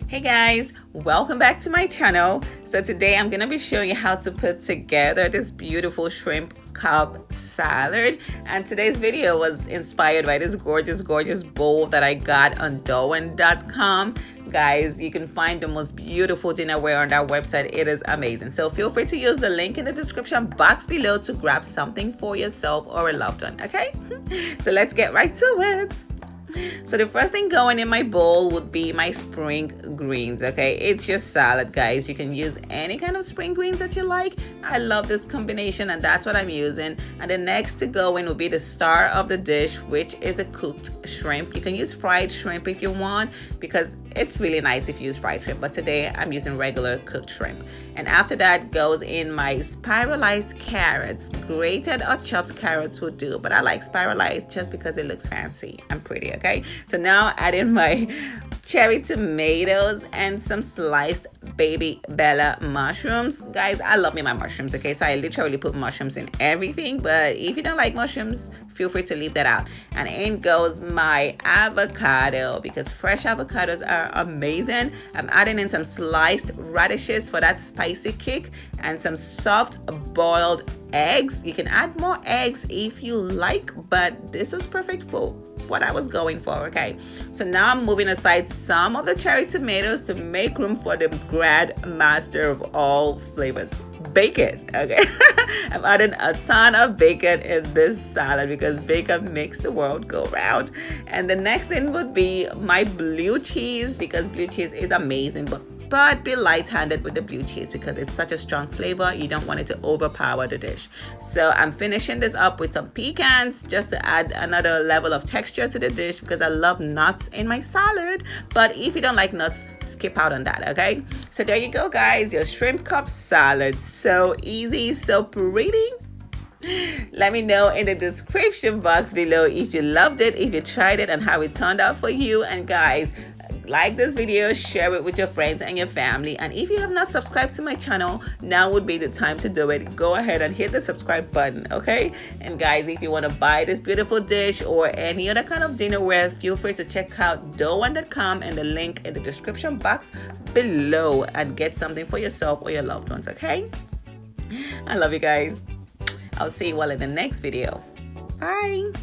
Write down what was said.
Hey guys, welcome back to my channel. So today I'm gonna be showing you how to put together this beautiful shrimp cobb salad, and today's video was inspired by this gorgeous bowl that I got on Dowan.com. Guys, you can find the most beautiful dinnerware on that website. It is amazing. So feel free to use the link in the description box below to grab something for yourself or a loved one, okay? So let's get right to it. So the first thing going in my bowl would be my spring greens. Okay, it's just salad, guys. You can use any kind of spring greens that you like. I love this combination, and that's what I'm using. And the next to go in will be the star of the dish, which is the cooked shrimp. You can use fried shrimp if you want, because it's really nice if you use fried shrimp, but today I'm using regular cooked shrimp. And after that goes in my spiralized carrots. Grated or chopped carrots would do, but I like spiralized just because it looks fancy and pretty. Okay, so now add in my cherry tomatoes and some sliced baby bella mushrooms. Guys, I love me my mushrooms. Okay, so I literally put mushrooms in everything, but if you don't like mushrooms, feel free to leave that out. And in goes my avocado, because fresh avocados are amazing. I'm adding in some sliced radishes for that spicy kick, and some soft boiled eggs. You can add more eggs if you like, but this was perfect for what I was going for. Okay, so now I'm moving aside some of the cherry tomatoes to make room for the grand master of all flavors, bacon. Okay, I'm adding a ton of bacon in this salad because bacon makes the world go round. And the next thing would be my blue cheese, because blue cheese is amazing, but be light-handed with the blue cheese because it's such a strong flavor. You don't want it to overpower the dish. So I'm finishing this up with some pecans just to add another level of texture to the dish, because I love nuts in my salad. But if you don't like nuts, skip out on that. Okay, so there you go, guys, your shrimp cobb salad. So easy, so pretty. Let me know in the description box below if you loved it, if you tried it, and how it turned out for you. And guys, like this video, share it with your friends and your family. And if you have not subscribed to my channel, now would be the time to do it. Go ahead and hit the subscribe button, okay? And guys, if you want to buy this beautiful dish or any other kind of dinnerware, feel free to check out Dowan.com and the link in the description box below and get something for yourself or your loved ones, okay? I love you guys. I'll see you all in the next video. Bye.